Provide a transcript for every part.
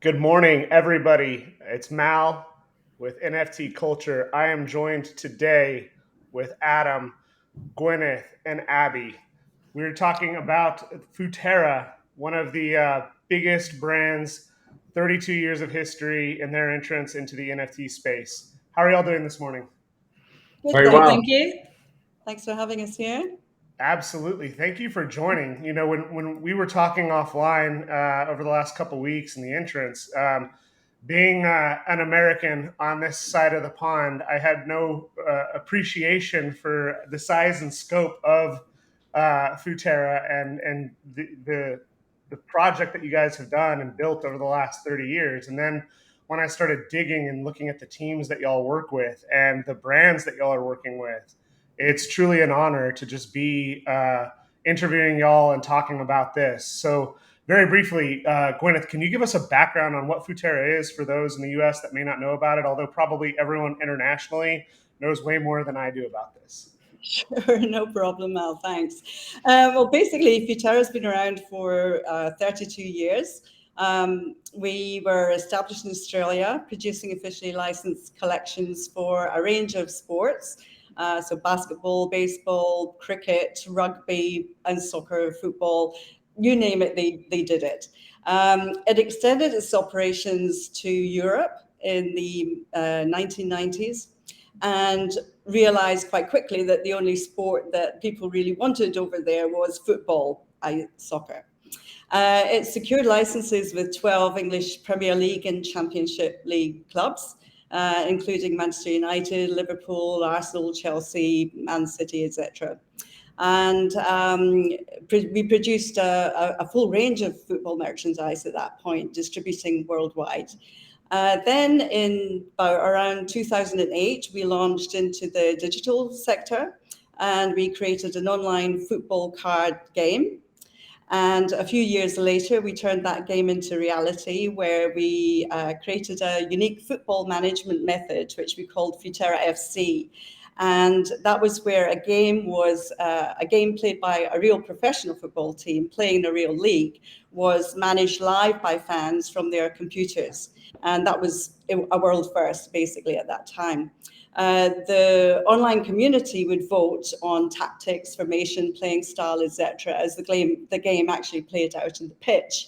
Good morning, everybody. It's Mal with NFT Culture. I am joined today with Adam, Gwyneth, and Abby. We're talking about Futera, one of the biggest brands, 32 years of history in their entrance into the NFT space. How are y'all doing this morning? Good, Very thank well. you. Thanks for having us here. Absolutely. Thank you for joining. When we were talking offline over the last couple weeks in the entrance, being an American on this side of the pond, I had no appreciation for the size and scope of Futera and the project that you guys have done and built over the last 30 years. And then when I started digging and looking at the teams that y'all work with and the brands that y'all are working with, it's truly an honor to just be interviewing y'all and talking about this. So very briefly, Gwyneth, can you give us a background on what Futera is for those in the U.S. that may not know about it, although probably everyone internationally knows way more than I do about this? Sure, no problem, Al. Thanks. Basically, Futera has been around for 32 years. We were established in Australia, producing officially licensed collections for a range of sports. So basketball, baseball, cricket, rugby, and soccer, football, you name it, they did it. It extended its operations to Europe in the 1990s and realized quite quickly that the only sport that people really wanted over there was football, soccer. It secured licenses with 12 English Premier League and Championship League clubs, including Manchester United, Liverpool, Arsenal, Chelsea, Man City, etc. And we produced a full range of football merchandise at that point, distributing worldwide. Then in around 2008, we launched into the digital sector and we created an online football card game. And a few years later, we turned that game into reality where we created a unique football management method, which we called Futera FC. And that was where a game played by a real professional football team playing in a real league was managed live by fans from their computers. And that was a world first, basically, at that time. The online community would vote on tactics, formation, playing style, etc., as the game actually played out in the pitch.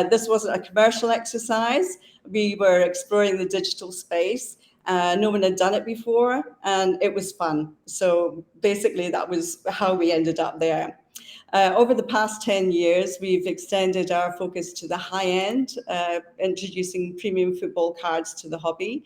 This wasn't a commercial exercise. We were exploring the digital space. No one had done it before, and it was fun. So basically, that was how we ended up there. Over the past 10 years, we've extended our focus to the high end, introducing premium football cards to the hobby,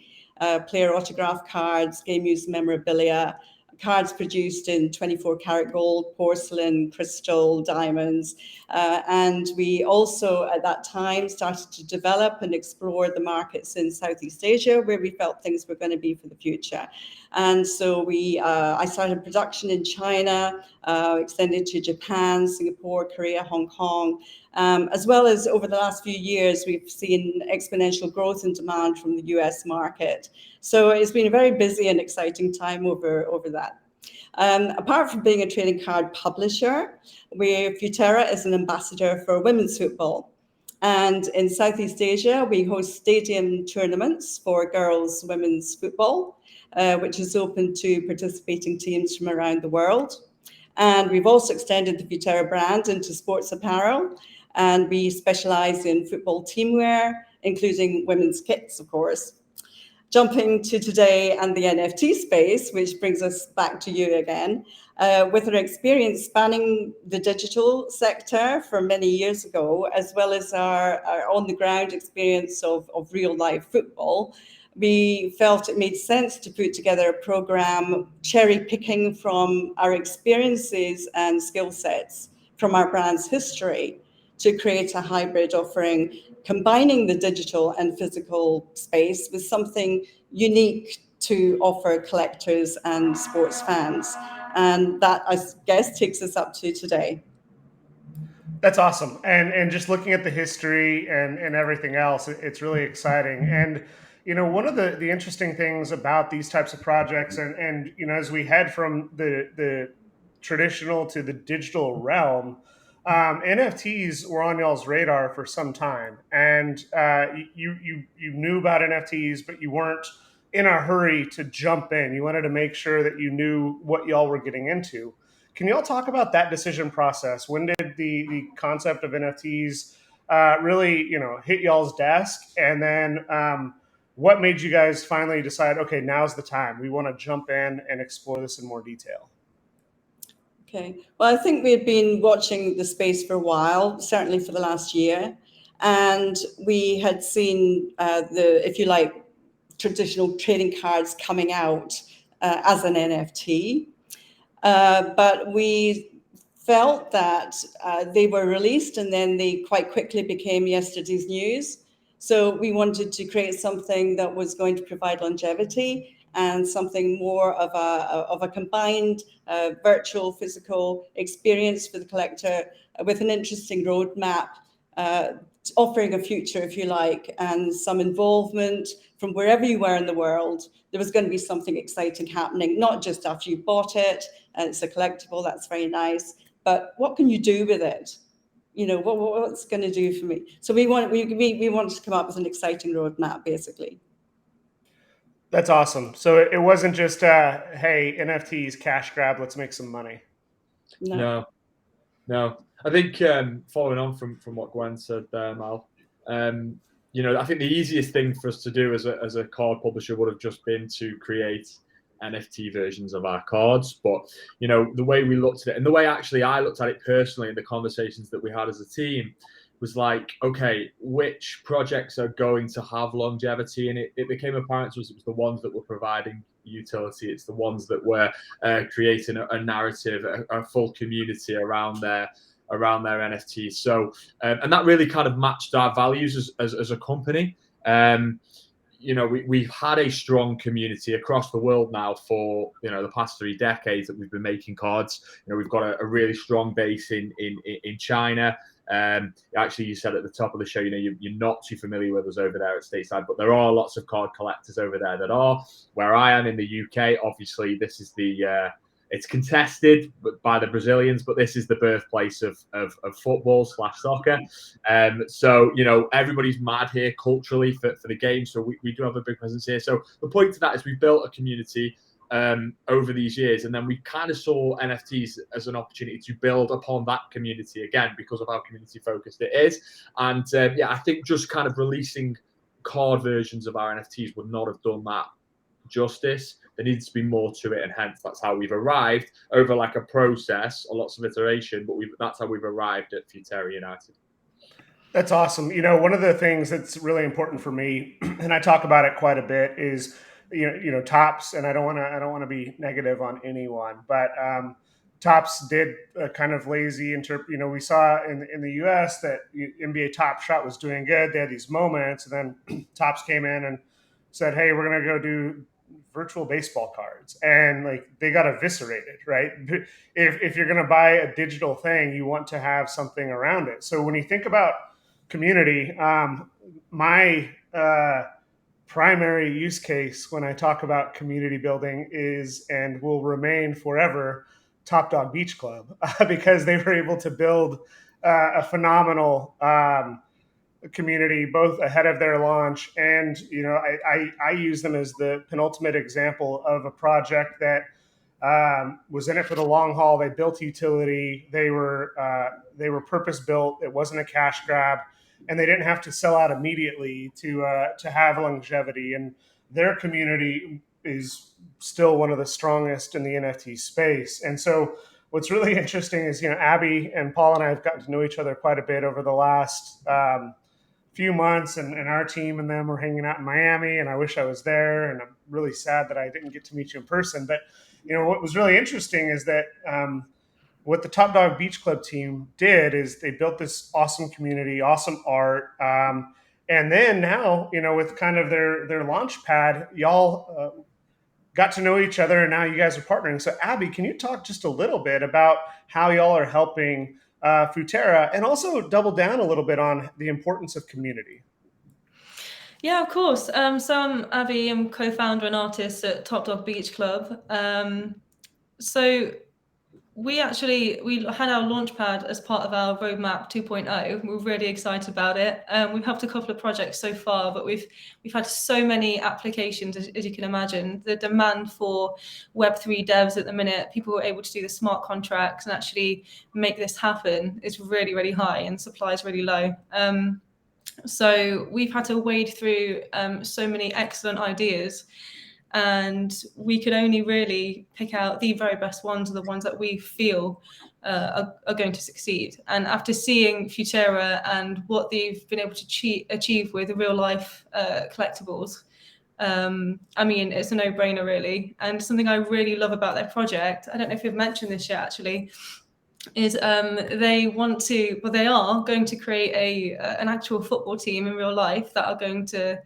player autograph cards, game use memorabilia, cards produced in 24 karat gold, porcelain, crystal, diamonds. And we also, at that time, started to develop and explore the markets in Southeast Asia, where we felt things were going to be for the future. And so I started production in China, extended to Japan, Singapore, Korea, Hong Kong, as well as over the last few years, we've seen exponential growth in demand from the US market. So it's been a very busy and exciting time over that. Apart from being a trading card publisher, Futera is an ambassador for women's football. And in Southeast Asia, we host stadium tournaments for girls' women's football, which is open to participating teams from around the world. And we've also extended the Futera brand into sports apparel. And we specialize in football teamwear, including women's kits, of course. Jumping to today and the NFT space, which brings us back to you again, with our experience spanning the digital sector from many years ago, as well as our on-the-ground experience of real life football, we felt it made sense to put together a program cherry picking from our experiences and skill sets from our brand's history to create a hybrid offering, combining the digital and physical space with something unique to offer collectors and sports fans. And that, I guess, takes us up to today. That's awesome. And just looking at the history and everything else, it's really exciting. And one of the interesting things about these types of projects and as we head from the traditional to the digital realm, NFTs were on y'all's radar for some time, and you knew about NFTs, but you weren't in a hurry to jump in. You wanted to make sure that you knew what y'all were getting into. Can y'all talk about that decision process? When did the concept of NFTs really, hit y'all's desk, and then what made you guys finally decide, okay, now's the time. We want to jump in and explore this in more detail? Okay. Well, I think we had been watching the space for a while, certainly for the last year, and we had seen if you like, traditional trading cards coming out as an NFT. But we felt that they were released and then they quite quickly became yesterday's news. So we wanted to create something that was going to provide longevity and something more of a combined virtual physical experience for the collector with an interesting roadmap, offering a future, if you like, and some involvement from wherever you were in the world. There was going to be something exciting happening, not just after you bought it and it's a collectible, that's very nice, but what can you do with it? What's going to do for me? So we wanted to come up with an exciting roadmap, basically. That's awesome. So it wasn't just, hey, NFTs, cash grab, let's make some money. No. No. I think following on from what Gwen said there, Mal, I think the easiest thing for us to do as a card publisher would have just been to create NFT versions of our cards. But, the way we looked at it, and the way actually I looked at it personally in the conversations that we had as a team, was like, okay, which projects are going to have longevity? And it became apparent to us it was the ones that were providing utility. It's the ones that were creating a narrative, a full community around their NFTs. So, and that really kind of matched our values as a company. We've had a strong community across the world now for the past 3 decades that we've been making cards. We've got a really strong base in China. Actually, you said at the top of the show, you're not too familiar with us over there at Stateside, but there are lots of card collectors over there that are. Where I am in the UK, obviously, this is it's contested by the Brazilians, but this is the birthplace of football/soccer. So, everybody's mad here culturally for the game. So we do have a big presence here. So the point to that is we built a community over these years, and then we kind of saw NFTs as an opportunity to build upon that community again because of how community focused it is. And I think just kind of releasing card versions of our NFTs would not have done that justice. There needs to be more to it, and hence that's how we've arrived over like a process, lots of iteration, but that's how we've arrived at Futera United. That's awesome. One of the things that's really important for me, and I talk about it quite a bit, is Topps, and I don't want to be negative on anyone, but Topps did a kind of lazy we saw in the US that NBA Top Shot was doing good. They had these moments, and then Topps came in and said, hey, we're going to go do virtual baseball cards, and like they got eviscerated, right? If you're going to buy a digital thing, you want to have something around it. So when you think about community, my primary use case when I talk about community building is, and will remain forever, Top Dog Beach Club, because they were able to build a phenomenal community both ahead of their launch, and I use them as the penultimate example of a project that was in it for the long haul. They built utility. They were purpose built. It wasn't a cash grab, and they didn't have to sell out immediately to have longevity. And their community is still one of the strongest in the NFT space. And so what's really interesting is, Abby and Paul and I have gotten to know each other quite a bit over the last few months, and our team and them were hanging out in Miami, and I wish I was there, and I'm really sad that I didn't get to meet you in person. But what was really interesting is that what the Top Dog Beach Club team did is they built this awesome community, awesome art, and then now with kind of their launch pad, y'all got to know each other, and now you guys are partnering. So Abby, can you talk just a little bit about how y'all are helping Futera, and also double down a little bit on the importance of community? Yeah, of course. So I'm Abby. I'm co-founder and artist at Top Dog Beach Club. So we had our launchpad as part of our roadmap 2.0. We're really excited about it. We've helped a couple of projects so far, but we've had so many applications, as you can imagine. The demand for Web3 devs at the minute, people who are able to do the smart contracts and actually make this happen, is really, really high, and supply is really low. So we've had to wade through so many excellent ideas, and we could only really pick out the very best ones, or the ones that we feel are going to succeed. And after seeing Futera and what they've been able to achieve with real life collectibles, I mean, it's a no-brainer really. And something I really love about their project, I don't know if you've mentioned this yet actually, is they are going to create an actual football team in real life that are going to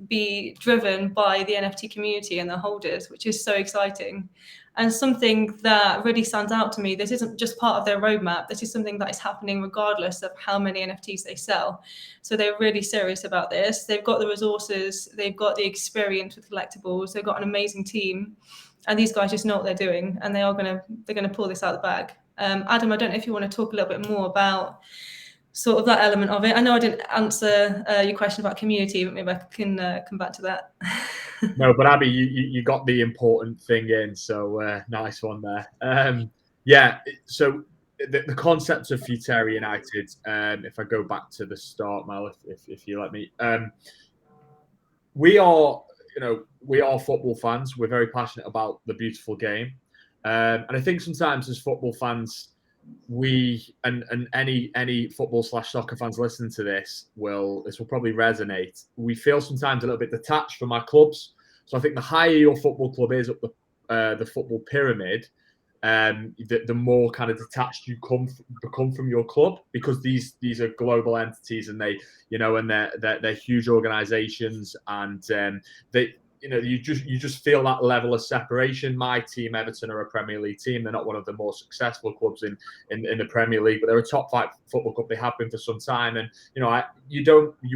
be driven by the NFT community and their holders, which is so exciting. And something that really stands out to me, this isn't just part of their roadmap, this is something that is happening regardless of how many NFTs they sell. So they're really serious about this. They've got the resources, they've got the experience with collectibles, they've got an amazing team, and these guys just know what they're doing, and they're gonna pull this out of the bag. Adam, I don't know if you want to talk a little bit more about sort of that element of it. I know I didn't answer your question about community, but maybe I can come back to that. No, but Abby, you got the important thing in, so nice one there. Yeah, so the concept of Futera United, if I go back to the start, Mal, if you let me, we are football fans. We're very passionate about the beautiful game. And I think sometimes as football fans, we and any football/soccer fans listening to this will probably resonate. We feel sometimes a little bit detached from our clubs. So I think the higher your football club is up the football pyramid, the more kind of detached you become from your club, because these are global entities, and they're huge organizations, and they. You just feel that level of separation. My team, Everton, are a Premier League team. They're not one of the more successful clubs in the Premier League, but they're a top 5 football club. They have been for some time, and you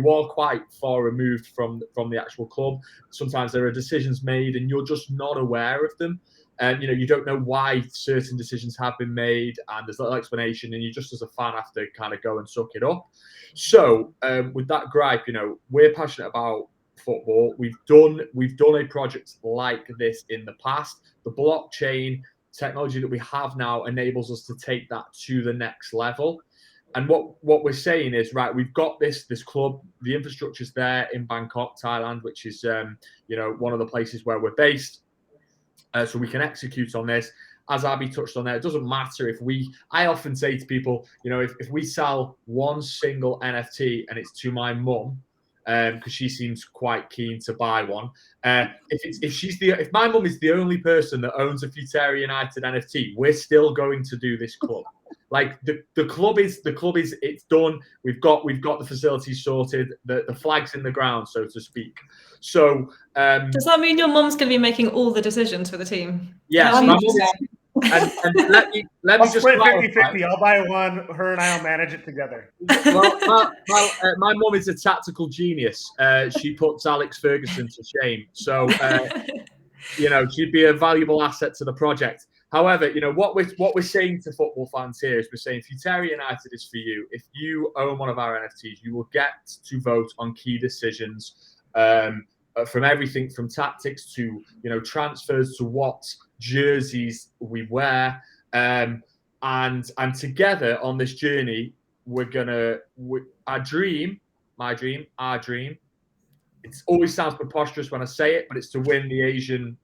are quite far removed from the actual club. Sometimes there are decisions made, and you're just not aware of them. And you don't know why certain decisions have been made, and there's little explanation, and you just as a fan have to kind of go and suck it up. So with that gripe, we're passionate about football. We've done a project like this in the past. The blockchain technology that we have now enables us to take that to the next level. And what we're saying is, right, we've got this club, the infrastructure's there in Bangkok, Thailand, which is one of the places where we're based. So we can execute on this. As Abby touched on there, it doesn't matter I often say to people, if we sell one single NFT and it's to my mum, because she seems quite keen to buy one. If my mum is the only person that owns a Futera United NFT, we're still going to do this club. Like the club is it's done. We've got the facilities sorted. The flag's in the ground, so to speak. So does that mean your mum's going to be making all the decisions for the team? Yes. And let me just split 50-50. I'll buy one. Her and I'll manage it together. Well, my mum is a tactical genius. She puts Alex Ferguson to shame. So she'd be a valuable asset to the project. However, what we're saying to football fans here is we're saying Futera United is for you. If you own one of our NFTs, you will get to vote on key decisions. From everything from tactics to transfers to what jerseys we wear, and together on this journey our dream. It always sounds preposterous when I say it, but it's to win the Asian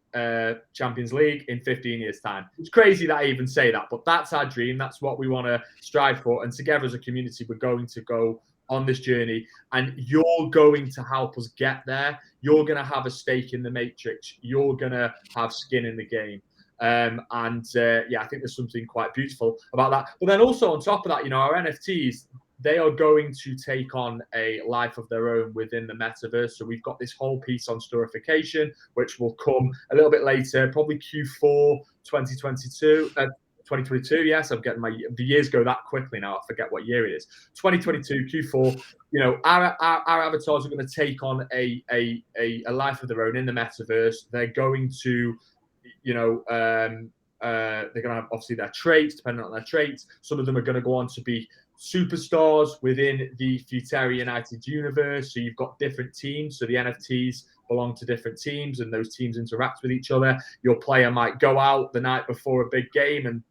Champions League in 15 years' time. It's crazy that I even say that, but that's our dream. That's what we want to strive for, and together as a community, we're going to go on this journey, and you're going to help us get there. You're going to have a stake in the matrix. You're going to have skin in the game. I think there's something quite beautiful about that. But then also on top of that, our NFTs, they are going to take on a life of their own within the metaverse. So we've got this whole piece on storification, which will come a little bit later, probably Q4 2022. 2022, yes, I'm getting the years go that quickly now. I forget what year it is. 2022 Q4. Our avatars are going to take on a life of their own in the metaverse. They're going to, they're going to have obviously their traits, depending on their traits. Some of them are going to go on to be superstars within the Futera United universe. So you've got different teams. So the NFTs belong to different teams, and those teams interact with each other. Your player might go out the night before a big game and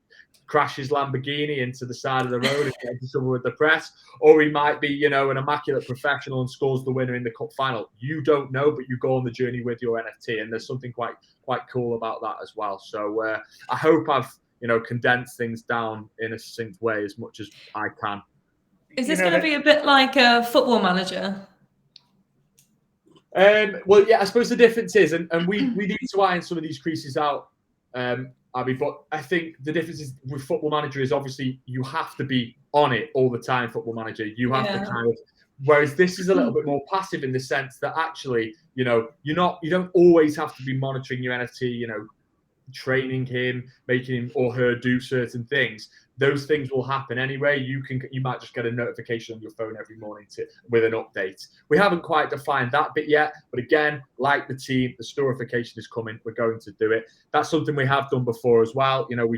crash his Lamborghini into the side of the road and get into trouble with the press, or he might be, you know, an immaculate professional and scores the winner in the cup final. You don't know, but you go on the journey with your NFT, and there's something quite cool about that as well. So I hope I've, you know, condensed things down in a succinct way as much as I can. Is this going to be a bit like a Football Manager? Well, yeah, I suppose the difference is, and we need to iron some of these creases out, Abby, but I think the difference is with Football Manager is obviously you have to be on it all the time. Football Manager, you have to kind of, whereas this is a little bit more passive in the sense that actually, you know, you don't always have to be monitoring your NFT, you know, training him, making him or her do certain things. Those things will happen anyway. You might just get a notification on your phone every morning with an update. We haven't quite defined that bit yet, but again, like the team, the storification is coming. We're going to do it. That's something we have done before as well. You know,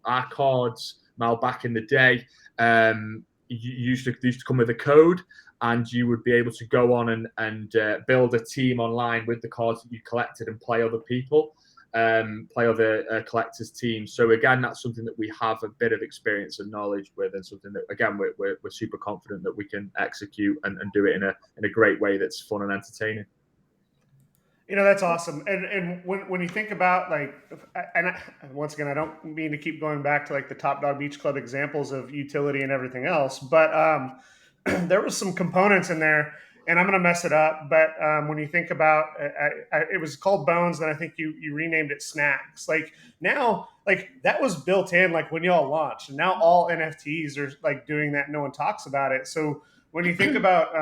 our cards now back in the day used to come with a code, and you would be able to go on and build a team online with the cards that you collected and play other people. Play other collectors' teams. So again, that's something that we have a bit of experience and knowledge with, and something that again we're super confident that we can execute and do it in a great way that's fun and entertaining. You know, that's awesome. And when you think about once again, I don't mean to keep going back to like the Top Dog Beach Club examples of utility and everything else, but there was some components in there. And I'm going to mess it up, but when you think about it was called Bones, then I think you renamed it Snacks. Like now, like that was built in, like when y'all launched, and now all NFTs are like doing that. No one talks about it. So when you think about,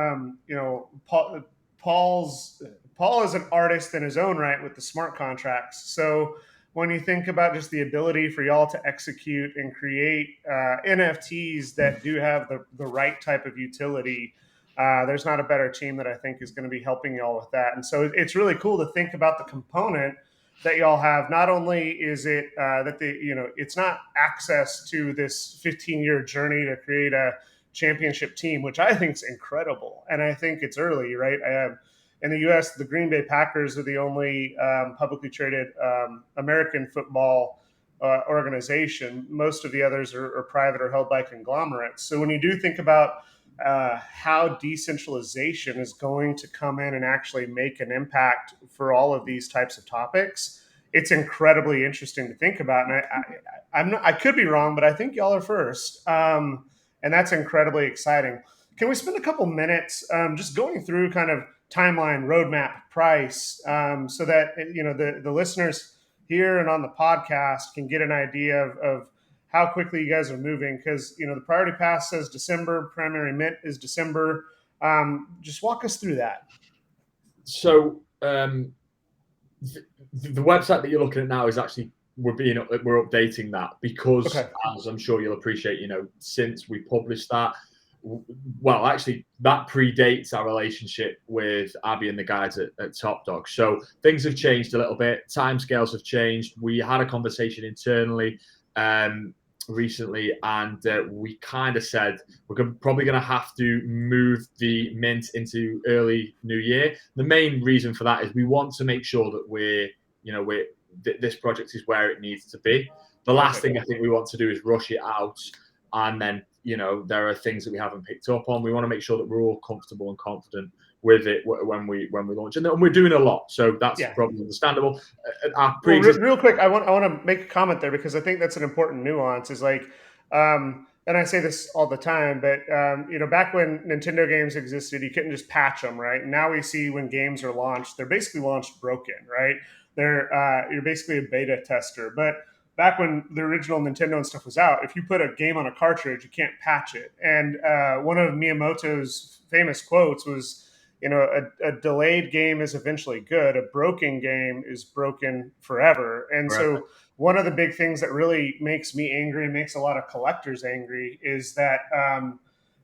you know, Paul is an artist in his own right with the smart contracts. So when you think about just the ability for y'all to execute and create NFTs that do have the right type of utility, there's not a better team that I think is going to be helping y'all with that. And so it's really cool to think about the component that y'all have. Not only is it that it's not access to this 15-year journey to create a championship team, which I think is incredible. And I think it's early, right? In the U.S., the Green Bay Packers are the only publicly traded American football organization. Most of the others are private or held by conglomerates. So when you do think about how decentralization is going to come in and actually make an impact for all of these types of topics, it's incredibly interesting to think about. And I could be wrong, but I think y'all are first. And that's incredibly exciting. Can we spend a couple minutes just going through kind of timeline, roadmap, price, so that, you know, the listeners here and on the podcast can get an idea of how quickly you guys are moving? Because, you know, the priority pass says December, primary mint is December. Just walk us through that. So the website that you're looking at now is actually we're updating that because, as I'm sure you'll appreciate, you know, since we published that, well, actually, that predates our relationship with Abby and the guys at Top Dog. So things have changed a little bit. Timescales have changed. We had a conversation internally recently, and we kind of said we're probably going to have to move the mint into early new year. The main reason for that is we want to make sure that this project is where it needs to be. The last thing I think we want to do is rush it out, and then, you know, there are things that we haven't picked up on. We want to make sure that we're all comfortable and confident with it when we launch, and we're doing a lot, so that's probably understandable. Real quick, I want to make a comment there because I think that's an important nuance. Is like, and I say this all the time, but you know, back when Nintendo games existed, you couldn't just patch them, right? And now we see when games are launched, they're basically launched broken, right? You're basically a beta tester, but back when the original Nintendo and stuff was out, if you put a game on a cartridge, you can't patch it. And one of Miyamoto's famous quotes was, you know, a delayed game is eventually good. A broken game is broken forever. And so one of the big things that really makes me angry and makes a lot of collectors angry is that,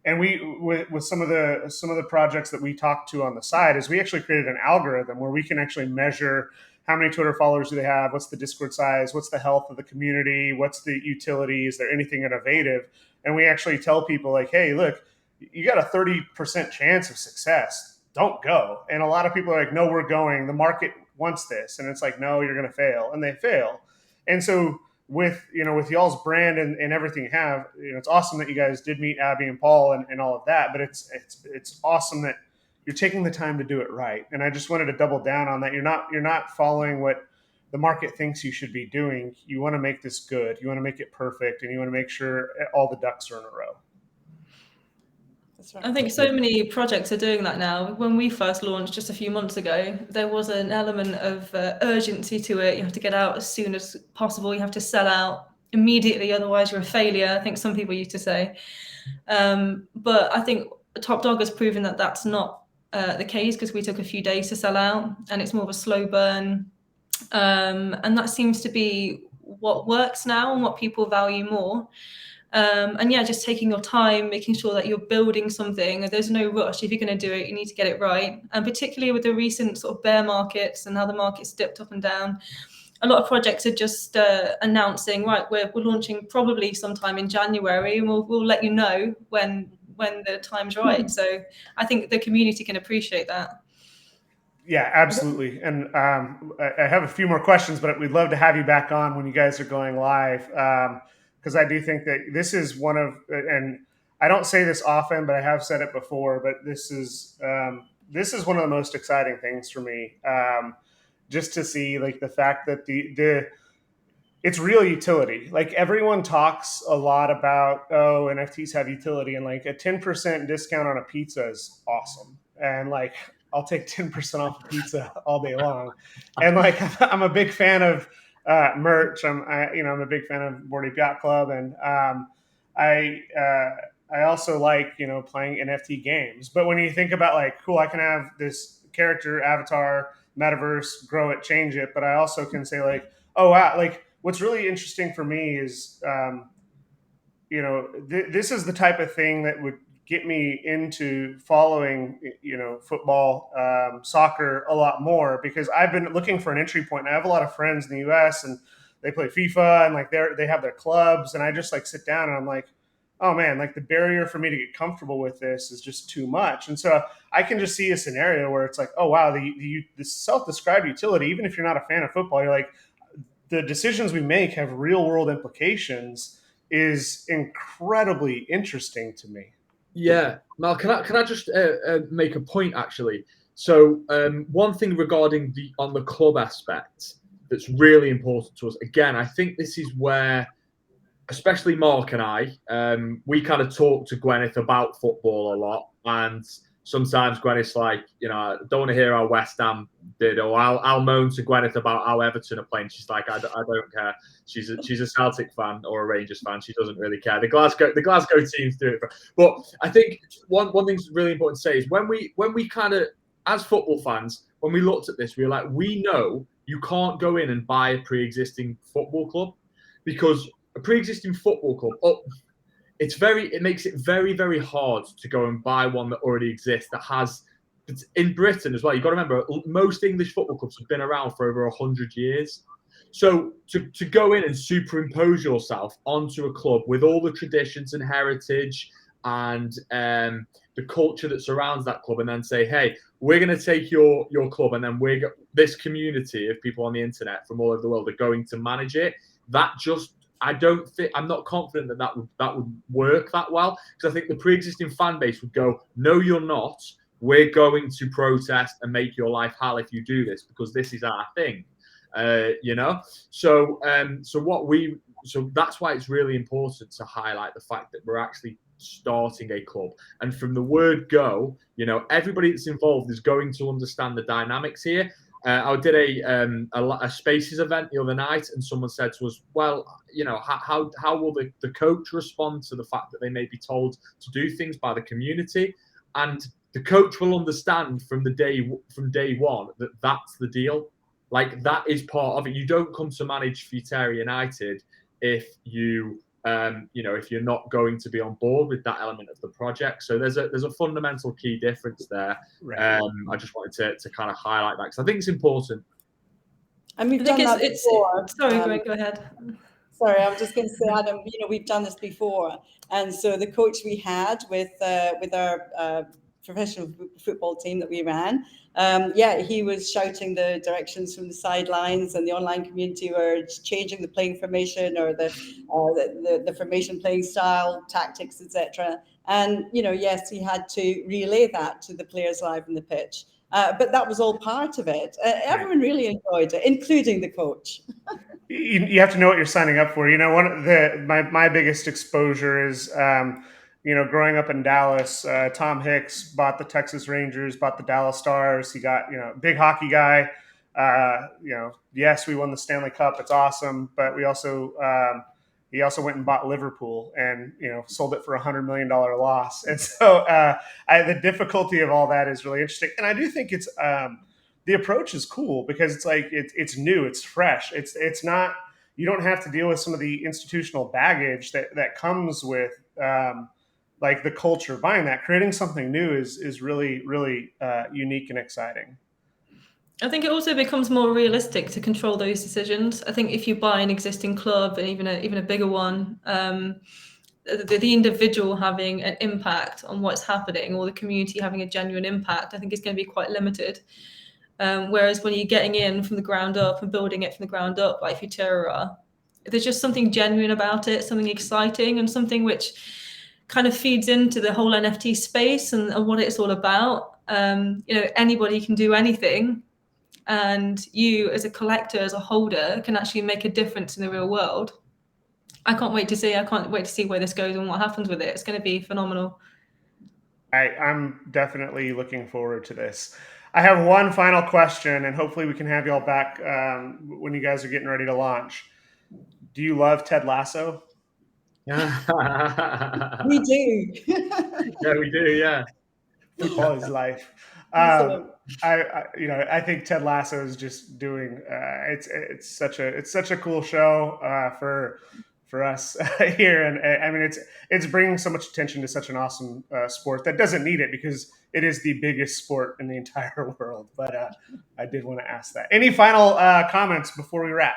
and with some of the projects that we talked to on the side, is we actually created an algorithm where we can actually measure how many Twitter followers do they have? What's the Discord size? What's the health of the community? What's the utility? Is there anything innovative? And we actually tell people like, hey, look, you got a 30% chance of success. Don't go. And a lot of people are like, no, we're going. The market wants this. And it's like, no, you're going to fail. And they fail. And so with y'all's brand and everything you have, it's awesome that you guys did meet Abby and Paul and all of that. But it's awesome that you're taking the time to do it right. And I just wanted to double down on that. You're not following what the market thinks you should be doing. You want to make this good. You want to make it perfect, and you want to make sure all the ducks are in a row. That's right. I think so many projects are doing that now. When we first launched just a few months ago, there was an element of urgency to it. You have to get out as soon as possible. You have to sell out immediately, otherwise you're a failure, I think some people used to say. But I think Top Dog has proven that that's not the case, because we took a few days to sell out, and it's more of a slow burn. And that seems to be what works now and what people value more. And yeah, just taking your time, making sure that you're building something. There's no rush. If you're going to do it, you need to get it right. And particularly with the recent sort of bear markets and how the market's dipped up and down, a lot of projects are just announcing, right, we're launching probably sometime in January, and we'll let you know when the time's right. So I think the community can appreciate that. Yeah, absolutely. And I have a few more questions, but we'd love to have you back on when you guys are going live. Because I do think that this is one of, and I don't say this often, but I have said it before, but this is one of the most exciting things for me. Just to see like the fact that it's real utility. Like everyone talks a lot about, oh, NFTs have utility, and like a 10% discount on a pizza is awesome. And like, I'll take 10% off a pizza all day long. And like, I'm a big fan of merch. I'm a big fan of Bored Ape Yacht Club, and I also like playing NFT games. But when you think about like, cool, I can have this character avatar, metaverse, grow it, change it, but I also can say like, oh wow, like what's really interesting for me is this is the type of thing that would get me into following, football, soccer a lot more, because I've been looking for an entry point. I have a lot of friends in the US, and they play FIFA, and like they have their clubs, and I just like sit down and I'm like, oh man, like the barrier for me to get comfortable with this is just too much. And so I can just see a scenario where it's like, oh wow, the self-described utility, even if you're not a fan of football, you're like, the decisions we make have real world implications, is incredibly interesting to me. Yeah, Mal, can I just make a point actually? So one thing regarding on the club aspect that's really important to us. Again, I think this is where, especially Mark and I, we kind of talk to Gwyneth about football a lot, and sometimes Gwyneth's like, I don't want to hear how West Ham did, or I'll moan to Gwyneth about how Everton are playing. She's like, I don't care. She's a Celtic fan or a Rangers fan. She doesn't really care. The Glasgow teams do it. But I think one thing that's really important to say is when we kind of, as football fans, when we looked at this, we were like, we know you can't go in and buy a pre-existing football club, because a pre-existing football club, it makes it very, very hard to go and buy one that already exists, that has, in Britain as well. You've got to remember, most English football clubs have been around for over 100 years. So to go in and superimpose yourself onto a club with all the traditions and heritage and the culture that surrounds that club, and then say, hey, we're going to take your club, and then this community of people on the internet from all over the world are going to manage it. I'm not confident that would work that well, because I think the pre-existing fan base would go, no, you're not. We're going to protest and make your life hell if you do this, because this is our thing. So that's why it's really important to highlight the fact that we're actually starting a club, and from the word go, everybody that's involved is going to understand the dynamics here. I did a Spaces event the other night, and someone said to us, well, how will the coach respond to the fact that they may be told to do things by the community? And the coach will understand from day one that that's the deal. Like, that is part of it. You don't come to manage Futera United if if you're not going to be on board with that element of the project. So there's a fundamental key difference there. Right. I just wanted to kind of highlight that, because I think it's important. And we've I think done that before. Sorry, Gwen, go ahead. Sorry, I was just going to say, Adam, we've done this before. And so the coach we had with our professional football team that we ran, he was shouting the directions from the sidelines, and the online community were changing the playing formation or the formation playing style, tactics, etc. And, yes, he had to relay that to the players live on the pitch. But that was all part of it. Everyone really enjoyed it, including the coach. You have to know what you're signing up for. One of my biggest exposure is, growing up in Dallas. Tom Hicks bought the Texas Rangers, bought the Dallas Stars. He got, big hockey guy. Yes, we won the Stanley Cup. It's awesome, but we also he also went and bought Liverpool and sold it for $100 million loss. And so the difficulty of all that is really interesting. And I do think it's the approach is cool because it's like it's new, it's fresh. It's not, you don't have to deal with some of the institutional baggage that comes with like the culture of buying that. Creating something new is really, really unique and exciting. I think it also becomes more realistic to control those decisions. I think if you buy an existing club and even a bigger one, the individual having an impact on what's happening or the community having a genuine impact, I think is going to be quite limited. Whereas when you're getting in from the ground up and building it from the ground up, like Futera, there's just something genuine about it, something exciting, and something which kind of feeds into the whole NFT space and what it's all about. Anybody can do anything. And you as a collector, as a holder, can actually make a difference in the real world. I can't wait to see where this goes and what happens with it. It's going to be phenomenal. I'm definitely looking forward to this. I have one final question, and hopefully we can have you all back when you guys are getting ready to launch. Do you love Ted Lasso? We do. Yeah, we do. Yeah. Football is life. I think Ted Lasso is just doing. It's such a cool show for us here, and I mean it's bringing so much attention to such an awesome sport that doesn't need it because it is the biggest sport in the entire world. But I did want to ask that. Any final comments before we wrap?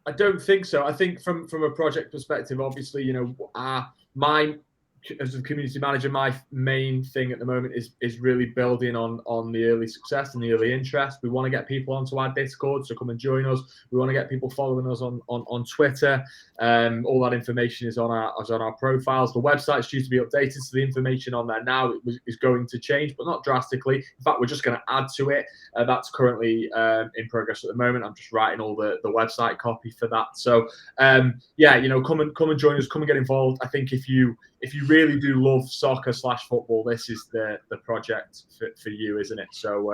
I don't think so. I think from a project perspective, obviously, as a community manager, my main thing at the moment is really building on the early success and the early interest. We want to get people onto our Discord, so come and join us. We want to get people following us on Twitter. All that information is on our profiles. The website's due to be updated, so the information on there now is going to change, but not drastically. In fact, we're just going to add to it. That's currently in progress at the moment. I'm just writing all the website copy for that. So come and join us. Come and get involved. I think if you really do love soccer/football, this is the project for you, isn't it? So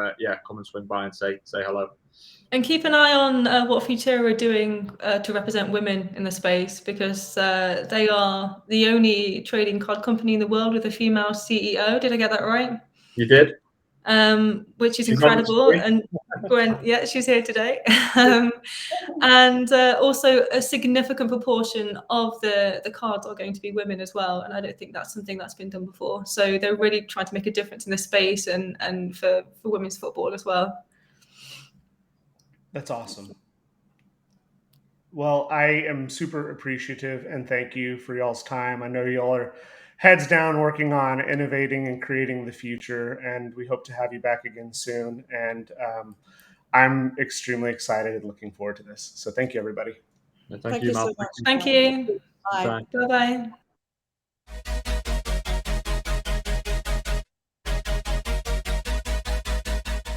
come and swing by and say hello. And keep an eye on what Futera are doing to represent women in the space, because they are the only trading card company in the world with a female CEO. Did I get that right? You did. Which is incredible. And Gwen, yeah, she's here today. And also a significant proportion of the cards are going to be women as well. And I don't think that's something that's been done before. So they're really trying to make a difference in the space and for women's football as well. That's awesome. Well, I am super appreciative and thank you for y'all's time. I know y'all are heads down working on innovating and creating the future, and we hope to have you back again soon. And I'm extremely excited and looking forward to this. So thank you, everybody. Thank you, so much. Thank you. Bye. Bye-bye.